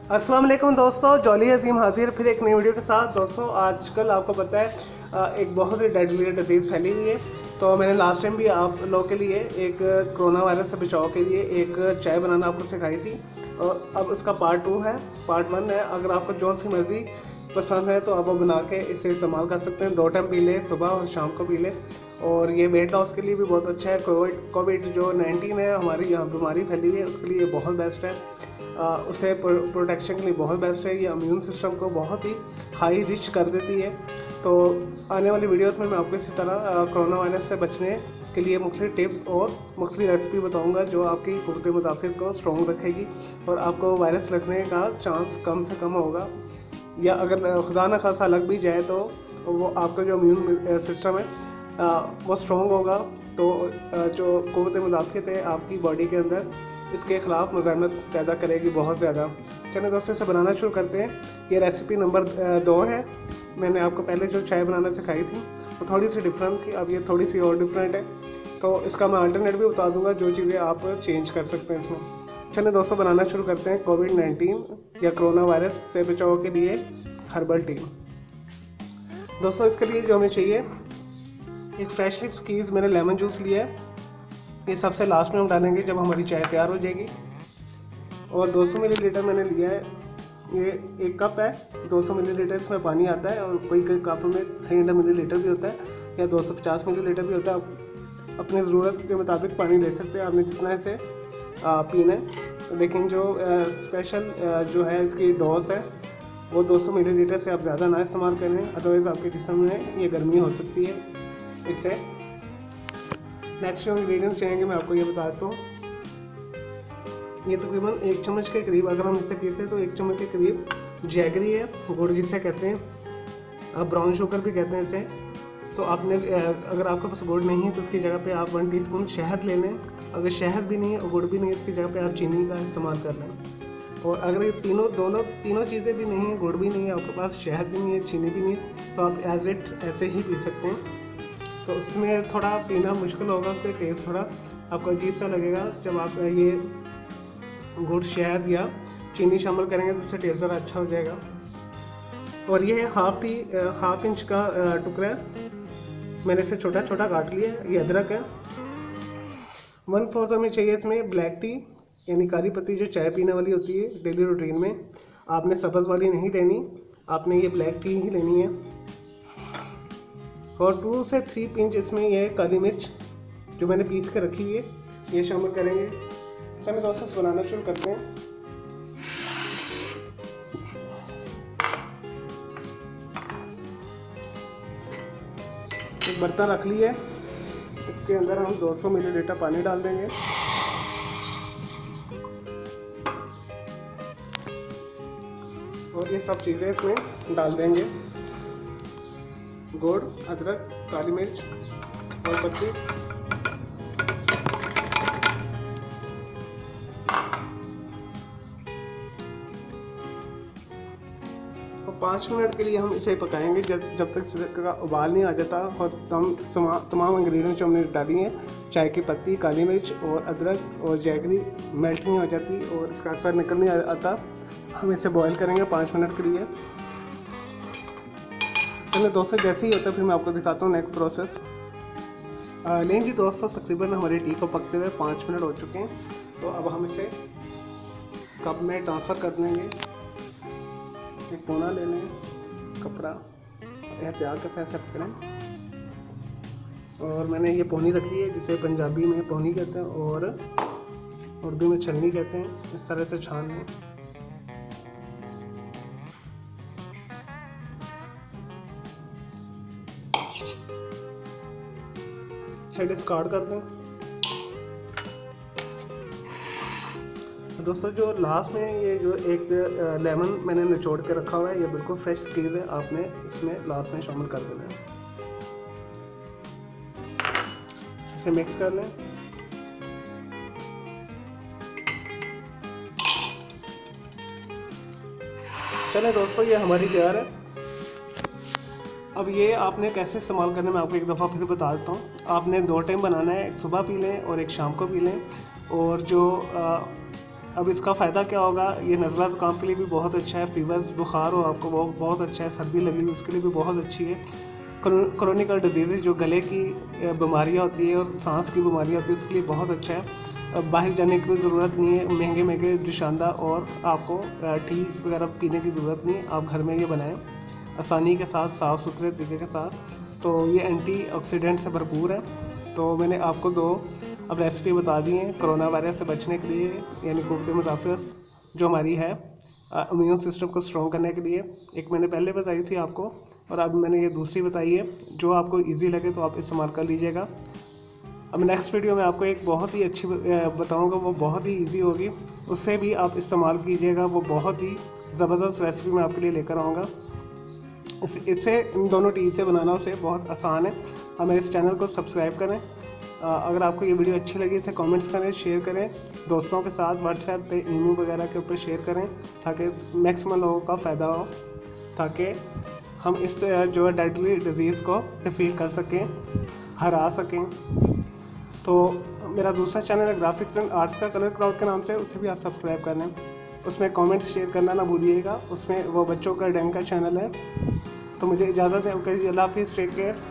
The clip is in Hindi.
अस्सलाम वालेकुम दोस्तों, जॉली अजीम हाजिर फिर एक नई वीडियो के साथ। दोस्तों आजकल आपको पता है एक बहुत ही डेडली डिजीज़ फैली हुई है। तो मैंने लास्ट टाइम भी आप लोगों के लिए एक कोरोना वायरस से बचाव के लिए एक चाय बनाना आपको सिखाई थी, और अब इसका पार्ट 2 है। पार्ट 1 है, अगर आपको जौन सी मर्ज़ी पसंद है तो आप वो बना के इसे इस्तेमाल कर सकते हैं। 2 टाइम पी लें, सुबह और शाम को पी लें। और ये वेट लॉस के लिए भी बहुत अच्छा है। कोविड जो 19 है हमारी यहाँ बीमारी फैली हुई है, उसके लिए बहुत बेस्ट है। उसे प्रोटेक्शन के लिए बहुत बेस्ट है। ये इम्यून सिस्टम को बहुत ही हाई रिच कर देती है। तो आने वाली वीडियोस में मैं आपको इसी तरह कोरोना वायरस से बचने के लिए मुख्तलिफ टिप्स और मुख्तलिफ रेसिपी बताऊंगा जो आपकी क़ुव्वत मुदाफ़िअत को स्ट्रॉन्ग रखेगी और आपको वायरस लगने का चांस कम से कम होगा, या अगर खुदा न खासा लग भी जाए तो वो आपका जो इम्यून सिस्टम है वो स्ट्रॉन्ग होगा। तो जो क़ुव्वत मुदाफ़िअत है आपकी बॉडी के अंदर, इसके ख़िलाफ़ मुज़ाहमत पैदा करेगी बहुत ज़्यादा। चलिए दोस्तों इसे बनाना शुरू करते हैं। ये रेसिपी नंबर 2 है। मैंने आपको पहले जो चाय बनाना सिखाई थी वो थोड़ी सी डिफरेंट थी, अब ये थोड़ी सी और डिफरेंट है। तो इसका मैं अल्टरनेट भी बता दूंगा, जो चीज़ें आप चेंज कर सकते हैं इसमें। चलिए दोस्तों बनाना शुरू करते हैं कोविड-19 या कोरोना वायरस से बचाव के लिए हर्बल टी। दोस्तों इसके लिए जो हमें चाहिए, एक फ्रेशली स्क्वीज़ मैंने लेमन जूस लिया है। ये सबसे लास्ट में हम डालेंगे जब हमारी चाय तैयार हो जाएगी। और 200 मिलीलीटर मैंने लिया है, ये 1 कप है। 200 मिलीलीटर इसमें पानी आता है, और कोई कप में 300 मिलीलीटर भी होता है या 250 मिलीलीटर भी होता है। आप अपनी ज़रूरत के मुताबिक पानी ले सकते हैं, आपने जितना इसे पीना है। लेकिन जो स्पेशल जो है इसकी डोज है वो 200 मिलीलीटर से आप ज़्यादा ना इस्तेमाल करें, अदरवाइज़ आपके जिस्म में ये गर्मी हो सकती है इससे। नेक्स्ट जो इंग्रेडिएंट्स चाहेंगे मैं आपको ये बता देता हूँ। ये तकरीबन 1 चम्मच के करीब, अगर हम इससे पीसे तो 1 चम्मच के करीब जैगरी है, गुड़ जिसे कहते हैं, आप ब्राउन शुगर भी कहते हैं इसे। तो आपने अगर आपके पास गुड़ नहीं है तो उसकी जगह पे आप 1 टीस्पून शहद ले लें। अगर शहद भी नहीं है और गुड़ भी नहीं है, इसकी जगह पे आप चीनी का इस्तेमाल कर लें। और अगर ये तीनों चीज़ें भी नहीं है, गुड़ भी नहीं है आपके पास, शहद भी नहीं है, चीनी भी नहीं है, तो आप एज इट ऐसे ही पी सकते हैं। तो उसमें थोड़ा पीना मुश्किल होगा, उसका टेस्ट थोड़ा आपको अजीब सा लगेगा। जब आप ये गुड़, शहद या चीनी शामिल करेंगे तो उससे टेस्ट ज़रा अच्छा हो जाएगा। और ये है हाफ इंच का टुकड़ा है, मैंने इसे छोटा छोटा काट लिया है। ये अदरक है। 1/4 हमें चाहिए इसमें ब्लैक टी, यानी काली पत्ती जो चाय पीने वाली होती है डेली रूटीन में। आपने सब्ज़ वाली नहीं लेनी, आपने ये ब्लैक टी ही लेनी है। और 2 से 3 पिंच इसमें ये काली मिर्च जो मैंने पीस के रखी हुई है ये शामिल करेंगे। चलिए दोस्तों बनाना शुरू करते हैं। एक बर्तन रख लिया है, इसके अंदर हम 200 मिलीलीटर पानी डाल देंगे। और ये सब चीज़ें इसमें डाल देंगे, गुड़, अदरक, काली मिर्च और पत्ती। और 5 मिनट के लिए हम इसे पकाएंगे जब तक इसका उबाल नहीं आ जाता। और तमाम इंग्रेडिएंट्स जो हमने डाली हैं, चाय की पत्ती, काली मिर्च और अदरक और जैगरी मेल्ट नहीं हो जाती और इसका असर निकल नहीं आता। हम इसे बॉईल करेंगे 5 मिनट के लिए। चलिए दोस्तों जैसे ही होता है फिर मैं आपको दिखाता हूँ नेक्स्ट प्रोसेस। नहीं जी दोस्तों, तकरीबन हमारी टी को पकते हुए 5 मिनट हो चुके हैं। तो अब हम इसे कप में ट्रांसफ़र कर देंगे। एक कोना ले लें, कपड़ा एहतियात के साथ सेट करें। और मैंने ये पोनी रखी है जिसे पंजाबी में पोनी कहते हैं और उर्दू में छलनी कहते हैं। इस तरह से छान लें। इसे डिस्कार्ड कर दें। दोस्तों जो लास्ट में ये जो एक लेमन मैंने निचोड़ के रखा हुआ है, ये बिल्कुल फ्रेश स्क्वीज़ है, आपने इसमें लास्ट में शामिल कर देना है। इसे मिक्स कर लें। चलें दोस्तों ये हमारी तैयार है। अब ये आपने कैसे इस्तेमाल करना है मैं आपको एक दफ़ा फिर बता देता हूँ। आपने 2 टाइम बनाना है, एक सुबह पी लें और एक शाम को पी लें। और जो अब इसका फ़ायदा क्या होगा, ये नज़ला ज़ुकाम के लिए भी बहुत अच्छा है, फीवर्स बुखार हो आपको वो बहुत अच्छा है, सर्दी लगी उसके लिए भी बहुत अच्छी है। क्रोनिकल डिजीज़ जो गले की बीमारियाँ होती है और सांस की बीमारियाँ होती है उसके लिए बहुत अच्छा है। बाहर जाने की कोई ज़रूरत नहीं है, महंगे महंगे जुशांदा और आपको टीज़ वगैरह पीने की ज़रूरत नहीं है, आप घर में ये बनाएं आसानी के साथ, साफ़ सुथरे तरीके के साथ। तो ये एंटीऑक्सीडेंट से भरपूर है। तो मैंने आपको 2 अब रेसिपी बता दी हैं कोरोना वायरस से बचने के लिए, यानी कोविड मुदाफ़िस जो हमारी है इम्यून सिस्टम को स्ट्रॉन्ग करने के लिए। एक मैंने पहले बताई थी आपको और अब मैंने ये दूसरी बताई है, जो आपको ईजी लगे तो आप इस्तेमाल कर लीजिएगा। अब नेक्स्ट वीडियो में आपको एक बहुत ही अच्छी बताऊंगा, वो बहुत ही इजी होगी, उससे भी आप इस्तेमाल कीजिएगा, वो बहुत ही ज़बरदस्त रेसिपी मैं आपके लिए लेकर आऊँगा। इससे इन दोनों चीज़ से बनाना उसे बहुत आसान है। हमें इस चैनल को सब्सक्राइब करें। अगर आपको ये वीडियो अच्छी लगी इसे कमेंट्स करें, शेयर करें, दोस्तों के साथ व्हाट्सएप पे, ईमेल वगैरह के ऊपर शेयर करें ताकि मैक्सिमम लोगों का फ़ायदा हो, ताकि हम इस जो है डेडली डिजीज़ को डिफीट कर सकें, हरा सकें। तो मेरा दूसरा चैनल है ग्राफिक्स एंड आर्ट्स का कलर क्राउड के नाम से, उसे भी आप सब्सक्राइब कर लें। उसमें कमेंट्स शेयर करना ना भूलिएगा, उसमें वो बच्चों का ड्राइंग का चैनल है। तो मुझे इजाज़त है, ओके, अल्लाह हाफिज़, टेक केयर।